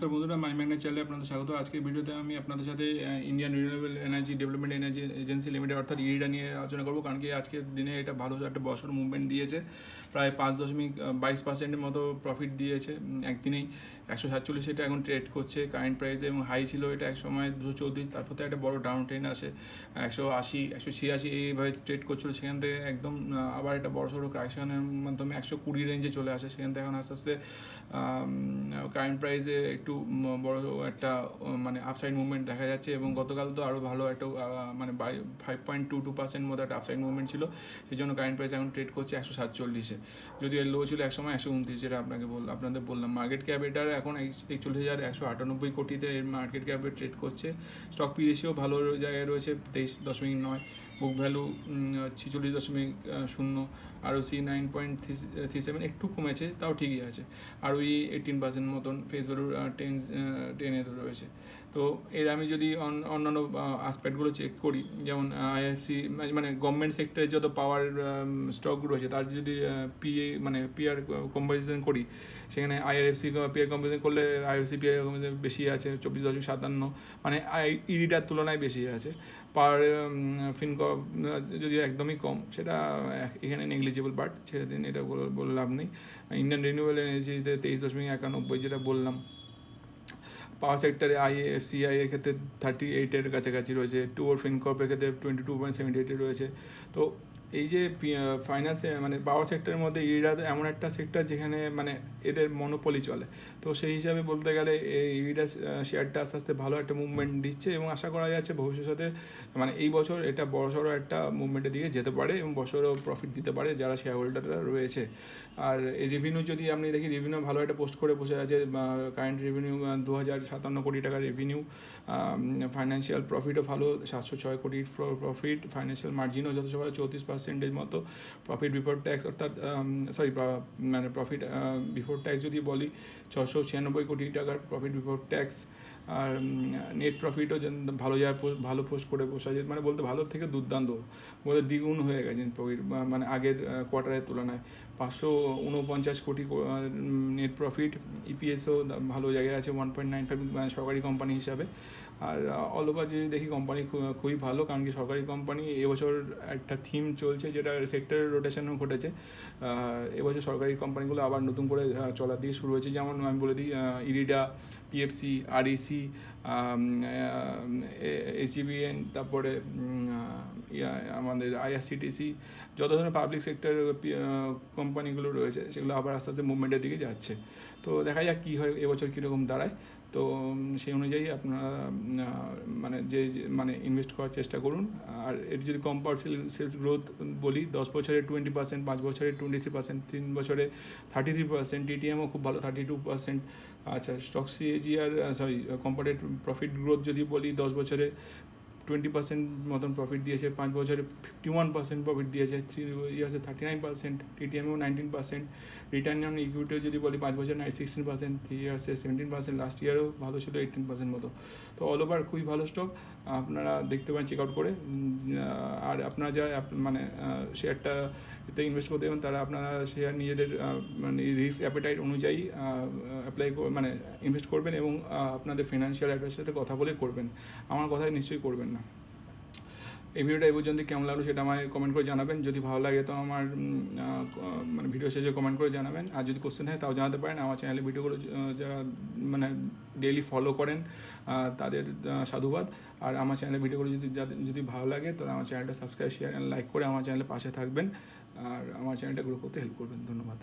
তো বন্ধুরা, মাই ম্যাগনেট চ্যানেলে আপনাদের স্বাগত। আজকের ভিডিওতে আমি আপনাদের সাথে Indian renewable energy development energy agency limited অর্থাৎ ইরিডা নিয়ে আলোচনা করবো। কারণ কি আজকের দিনে এটা ভালো একটা বছর মুভমেন্ট দিয়েছে, প্রায় 5.22% মতো প্রফিট দিয়েছে একদিনেই। 147 এটা এখন ট্রেড করছে কারেন্ট প্রাইসে, এবং হাই ছিল এটা এক সময় 234, তারপর তো একটা বড় ডাউন ট্রেন আসে 180, 186 এইভাবে ট্রেড করছিল। সেখান থেকে একদম আবার একটা বড় সড়ো কারেকশনের মাধ্যমে 120 রেঞ্জে চলে আসে। সেখান থেকে এখন আস্তে আস্তে কারেন্ট প্রাইসে একটু বড় একটা মানে আপসাইড মুভমেন্ট দেখা যাচ্ছে। এবং গতকাল তো আরও ভালো একটা মানে 5.22% মতো একটা আপসাইড মুভমেন্ট ছিল। সেই জন্য কারেন্ট প্রাইস এখন ট্রেড করছে 147-এ, যদিও এর লো ছিল এক সময় 129, যেটা আপনাদের বললাম। মার্কেট ক্যাপ এটার এখন 41,198 কোটিতে এর মার্কেট ক্যাপে ট্রেড করছে। স্টক পি রেশিও ভালো জায়গায় রয়েছে 23.9, বুক ভ্যালু 46.0, ROC 9.37, একটু কমেছে, তাও ঠিকই আছে। ROE 18% মতন, ফেস ভ্যালু 10 রয়েছে। তো এর আমি যদি অন্যান্য আসপেক্টগুলো চেক করি, যেমন আইএফসি মানে গভর্নমেন্ট সেক্টরে যত পাওয়ার স্টকগুলো রয়েছে তার যদি পিআর কম্পারিজন করি, সেখানে আইআরএফসি পিআর কম্পারিজন করলে আইএফসি পিআর কম্পারিজন বেশি আছে 24.57, মানে ইডিটার তুলনায় বেশি আছে। পার ফিনকপ যদি একদমই কম, সেটা এখানে নেগলিজেবল, বাট ছেড়ে দিন, এটা বলে লাভ নেই। ইন্ডিয়ান রিনিউয়েবল এনার্জিতে 23.91, যেটা বললাম। পাওয়ার সেক্টরে আইএফসিআই এর ক্ষেত্রে 38-এর কাছাকাছি রয়েছে, টুর ফিনকর্পের ক্ষেত্রে 22.78 রয়েছে। তো এই যে ফাইন্যান্সে মানে পাওয়ার সেক্টরের মধ্যে ইরিডা এমন একটা সেক্টর যেখানে মানে এদের মনোপলি চলে। তো সেই হিসাবে বলতে গেলে এই ইরিডা শেয়ারটা আস্তে আস্তে ভালো একটা মুভমেন্ট দিচ্ছে, এবং আশা করা যাচ্ছে ভবিষ্যতে মানে এই বছর এটা বড়সড় একটা মুভমেন্টের দিকে যেতে পারে এবং বছরও প্রফিট দিতে পারে যারা শেয়ার হোল্ডাররা রয়েছে। আর এই রেভিনিউ যদি আপনি দেখি, রেভিনিউ ভালো একটা পোস্ট করে বসে আছে। কারেন্ট রেভিনিউ 2,057 কোটি টাকা রেভিনিউ, ফাইন্যান্সিয়াল প্রফিটও ভালো 706 কোটির প্রফিট, ফাইন্যান্সিয়াল মার্জিনও যথেষ্ট ভালো 34% মতো। প্রফিট বিফোর ট্যাক্স অর্থাৎ মানে প্রফিট বিফোর ট্যাক্স যদি বলি 696 কোটি টাকার প্রফিট বিফোর ট্যাক্স। আর নেট প্রফিটও ভালো ভালো পোস্ট করে বসে আছে, মানে বলতে ভালোর থেকে দুর্দান্ত, বলতে দ্বিগুণ হয়ে গেছে প্রফিট, মানে আগের কোয়ার্টারের তুলনায়। 549 কোটি নেট প্রফিট, ইপিএসও ভালো জায়গায় আছে 1.95, মানে সরকারি কোম্পানি হিসাবে। আর অল ওভার যদি দেখি কোম্পানি খুবই ভালো, কারণ কি সরকারি কোম্পানি এবছর একটা থিম চলছে, যেটা সেক্টর রোটেশনও ঘটেছে। এবছর সরকারি কোম্পানিগুলো আবার নতুন করে চলার দিকে শুরু হয়েছে। যেমন আমি বলে দিই, ইরিডা, পিএফসি, আরইসি, এইচজিবিএন, তারপরে আমাদের আইআরসিটিসি, যত ধরনের পাবলিক সেক্টর কোম্পানিগুলো রয়েছে সেগুলো আবার আস্তে আস্তে মুভমেন্টের দিকে যাচ্ছে। তো দেখা যাক কী হয় এবছর কীরকম দাঁড়ায়। তো সেই অনুযায়ী আপনারা মানে ইনভেস্ট করার চেষ্টা করুন। আর এর যদি কম্পাউন্ড সেলস গ্রোথ বলি, 10 বছরে 20%, 5 বছরে 23%, 3 বছরে 33%, টিটিএমও খুব ভালো 32%। আচ্ছা, stock CAGR compounded profit growth যদি বলি, 10 বছরে 20% মতন প্রফিট দিয়েছে, 5 বছরে 51% প্রফিট দিয়েছে, 3 ইয়ার্সে 39%, টিটিএমও 19%। রিটার্ন অন ইকুইটিও যদি বলি, 5 বছরে 16%, 3 ইয়ার্সে 17%, লাস্ট ইয়ারও ভালো ছিল 18% মতো। তো অল ওভার খুবই ভালো স্টক, আপনারা দেখতে পারেন চেক আউট করে। আর আপনারা যারা মানে শেয়ারটা এতে ইনভেস্ট করতে দেবেন, তারা আপনারা শেয়ার নিজেদের মানে রিস্ক অ্যাপেটাইট অনুযায়ী মানে ইনভেস্ট করবেন, এবং আপনাদের ফিনান্সিয়াল অ্যাডভাইসের সাথে কথা বলে করবেন। আমার কথায় নিশ্চয়ই করবেন না। এই ভিডিওটা এই পর্যন্ত কেমন লাগলো সেটা আমায় কমেন্ট করে জানাবেন। যদি ভালো লাগে তো আমার মানে ভিডিও শেষে কমেন্ট করে জানাবেন। আর যদি কোশ্চেন থাকে তাও জানাতে পারেন। আমার চ্যানেলে ভিডিওগুলো যারা মানে ডেইলি ফলো করেন তাদের সাধুবাদ। আর আমার চ্যানেলের ভিডিওগুলো যদি ভালো লাগে তাহলে আমার চ্যানেলটা সাবস্ক্রাইব, শেয়ার অ্যান্ড লাইক করে আমার চ্যানেলের পাশে থাকবেন, আর আমার চ্যানেলটা গ্রো করতে হেল্প করবেন। ধন্যবাদ।